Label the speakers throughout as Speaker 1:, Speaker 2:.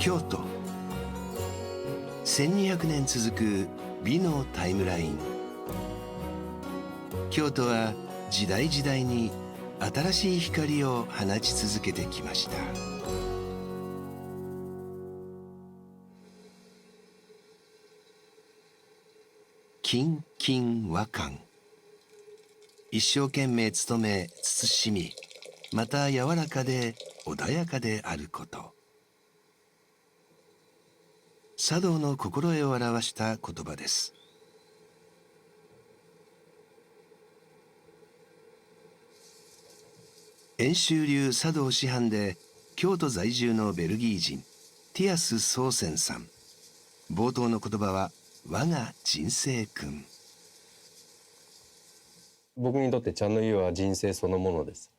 Speaker 1: 京都、1200年続く美のタイムライン。京都は時代時代に新しい光を放ち続けてきました。勤勤和漢、一生懸命努め慎み、また柔らかで穏やかであること。茶道の心得を表した言葉です。遠州流茶道師範で京都在住のベルギー人ティアス・ソーセンさん。冒頭の言葉は我が人生訓。
Speaker 2: 僕にとって茶の湯は人生そのものです。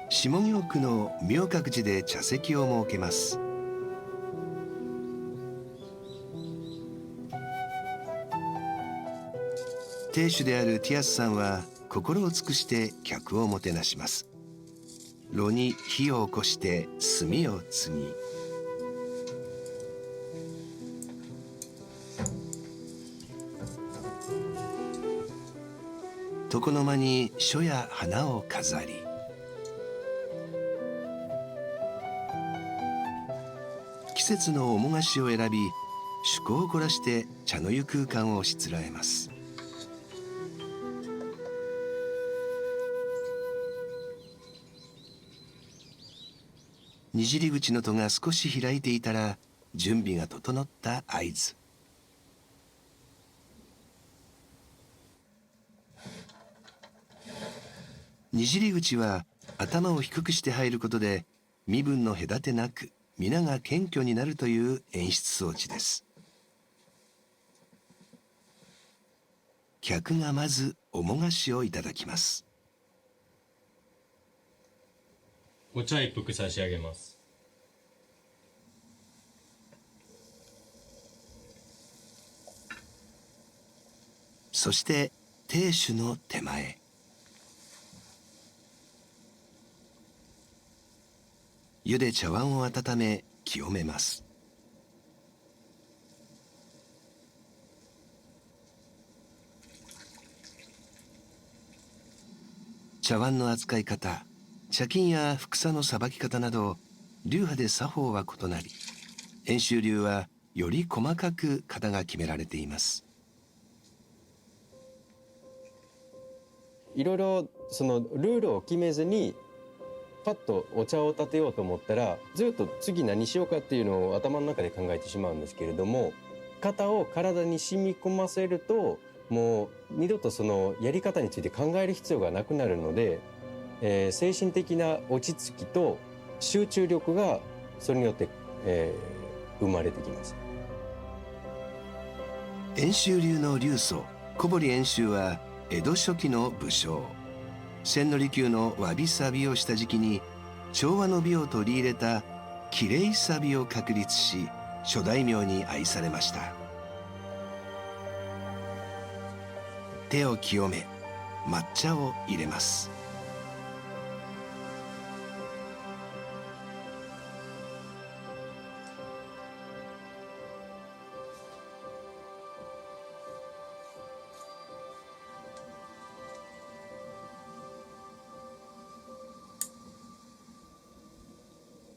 Speaker 1: 下京区の明覚寺で茶席を設けます。亭主であるティアスさんは心を尽くして客をもてなします。炉に火を起こして炭を継ぎ、床の間に書や花を飾り、季節の面菓子を選び、趣向を凝らして茶の湯空間をしつらえます。にじり口の戸が少し開いていたら準備が整った合図。にじり口は頭を低くして入ることで身分の隔てなく皆が謙虚になるという演出装置です。客がまず面菓子をいただきます。
Speaker 2: お茶一服差し上げます。
Speaker 1: そして亭主の手前、湯で茶碗を温め清めます。茶碗の扱い方、茶巾やふくさのさばき方など流派で作法は異なり、遠州流はより細かく型が決められています。
Speaker 2: いろいろそのルールを決めずにパッとお茶を立てようと思ったらずっと次何しようかっていうのを頭の中で考えてしまうんですけれども、型を体に染み込ませるともう二度とそのやり方について考える必要がなくなるので、精神的な落ち着きと集中力がそれによって、生まれてきます。
Speaker 1: 遠州流の流祖小堀遠州は江戸初期の武将。千利休のわびさびをした時期に調和の美を取り入れたきれいさびを確立し、諸大名に愛されました。手を清め、抹茶を入れます。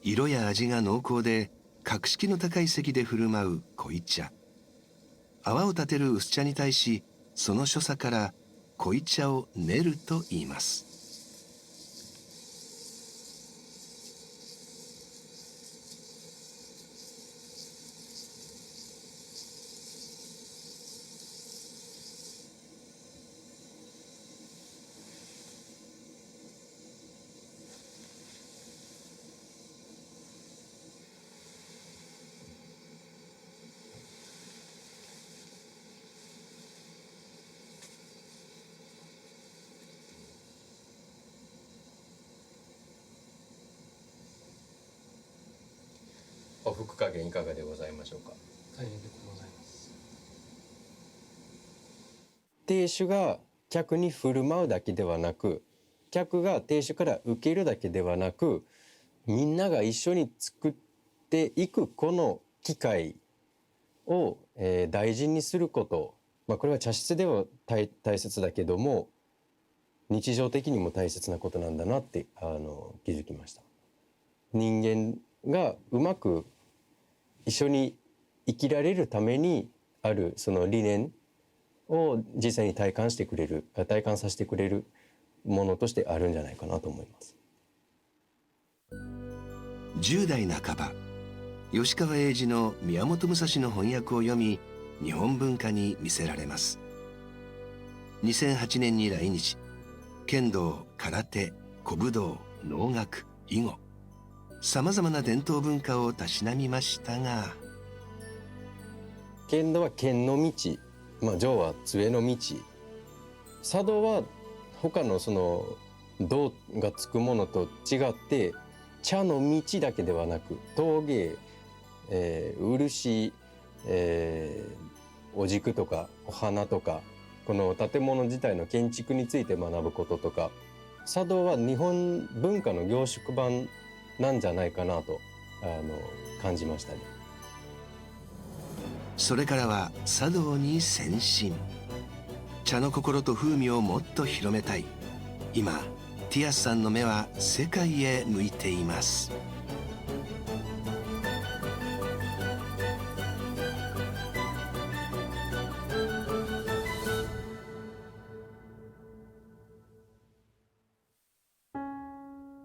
Speaker 1: 色や味が濃厚で格式の高い席で振る舞う濃茶。泡を立てる薄茶に対し、その所作から濃茶を練ると言います。
Speaker 2: お服加減いかがでございましょうか。
Speaker 3: 大変でございます。
Speaker 2: 亭主が客に振る舞うだけではなく、客が亭主から受けるだけではなく、みんなが一緒に作っていくこの機会を、大事にすること、これは茶室では大切だけども日常的にも大切なことなんだなって気づきました。人間がうまく一緒に生きられるためにあるその理念を実際に体感させてくれるものとしてあるんじゃないかなと思います。
Speaker 1: 10代半ば、吉川英治の宮本武蔵の翻訳を読み、日本文化に魅せられます。2008年に来日、剣道、空手、古武道、能楽、囲碁、さまざまな伝統文化をたしなみましたが、
Speaker 2: 剣道は剣の道、定は杖の道、茶道は他のその道がつくものと違って茶の道だけではなく陶芸、漆、お軸とかお花とかこの建物自体の建築について学ぶこととか、茶道は日本文化の凝縮版なんじゃないかなと感じましたね。
Speaker 1: それからは茶道に潜心。茶の心と風味をもっと広めたい。今ティアスさんの目は世界へ向いています。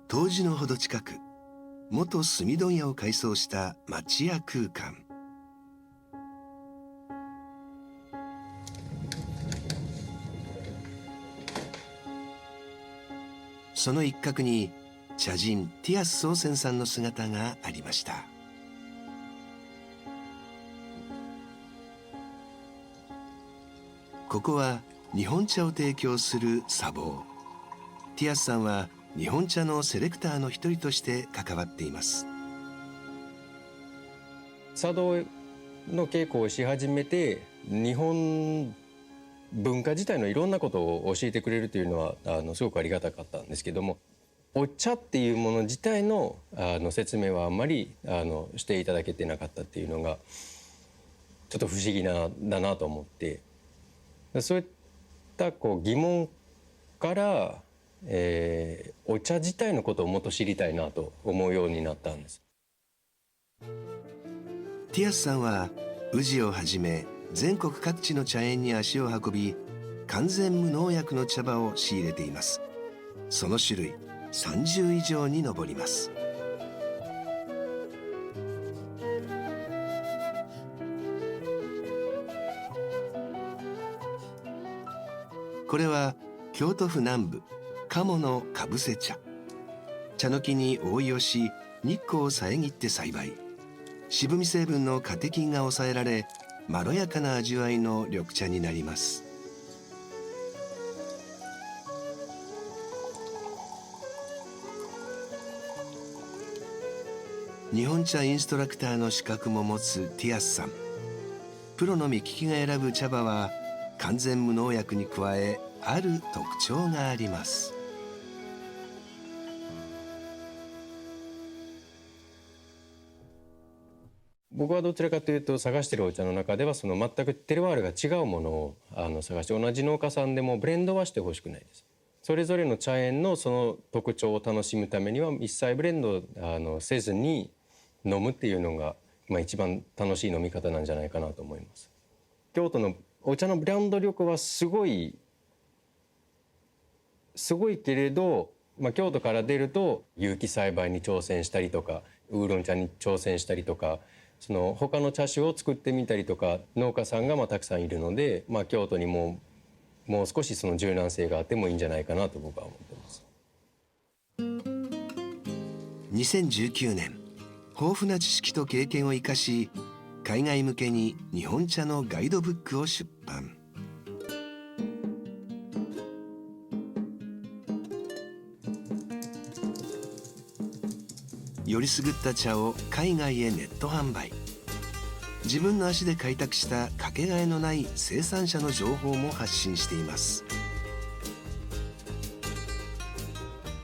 Speaker 1: 冬至のほど近く、元炭問屋を改装した町屋空間。その一角に茶人ティアス宗泉さんの姿がありました。ここは日本茶を提供する茶房。ティアスさんは日本茶のセレクターの一人として関わっています。
Speaker 2: 茶道の稽古をし始めて日本文化自体のいろんなことを教えてくれるというのはすごくありがたかったんですけども、お茶っていうもの自体の説明はあんまりしていただけてなかったっていうのがちょっと不思議だなと思って、そういった疑問から、お茶自体のことをもっと知りたいなと思うようになったんです。
Speaker 1: ティアスさんは宇治をはじめ全国各地の茶園に足を運び、完全無農薬の茶葉を仕入れています。その種類30以上に上ります。これは京都府南部鴨のかぶせ茶。茶の木に覆いをし、日光を遮って栽培。渋み成分のカテキンが抑えられ、まろやかな味わいの緑茶になります。日本茶インストラクターの資格も持つティアスさん。プロの目利きが選ぶ茶葉は完全無農薬に加え、ある特徴があります。
Speaker 2: 僕はどちらかというと探してるお茶の中ではその全くテルワールが違うものを探して、同じ農家さんでもブレンドはしてほしくないです。それぞれの茶園のその特徴を楽しむためには一切ブレンドせずに飲むっていうのが、一番楽しい飲み方なんじゃないかなと思います。京都のお茶のブランド力はすごいけれど、京都から出ると有機栽培に挑戦したりとかウーロン茶に挑戦したりとか、その他の茶種を作ってみたりとか農家さんがたくさんいるので、京都にもう少しその柔軟性があってもいいんじゃないかなと僕は思ってます。
Speaker 1: 2019年、豊富な知識と経験を生かし、海外向けに日本茶のガイドブックを出版。よりすぐった茶を海外へネット販売。自分の足で開拓したかけがえのない生産者の情報も発信しています。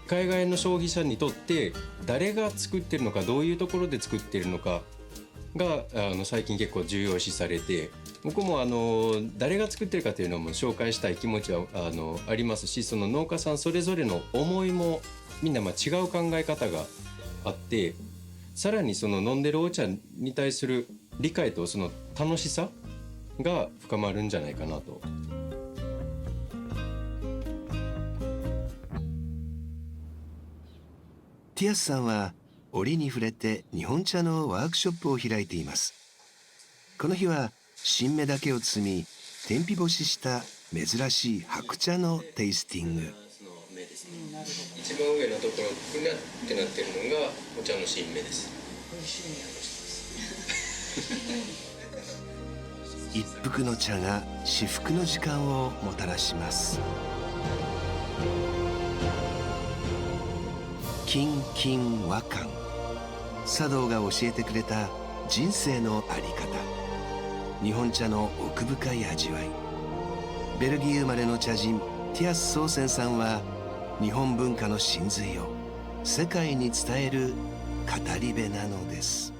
Speaker 2: 海外の消費者にとって誰が作ってるのか、どういうところで作ってるのかが最近結構重要視されて、僕も誰が作ってるかというのも紹介したい気持ちはありますし、その農家さんそれぞれの思いもみんな違う考え方があって、さらにその飲んでるお茶に対する理解とその楽しさが深まるんじゃないかなと。
Speaker 1: ティアスさんは折に触れて日本茶のワークショップを開いています。この日は新芽だけを摘み天日干しした珍しい白茶のテイスティング。
Speaker 2: 一番上のところふにゃってなってるのがお茶の新芽です。
Speaker 1: 一服の茶が至福の時間をもたらします。金金和漢、茶道が教えてくれた人生のあり方、日本茶の奥深い味わい。ベルギー生まれの茶人ティアス・ソーセンさんは日本文化の真髄を世界に伝える語り部なのです。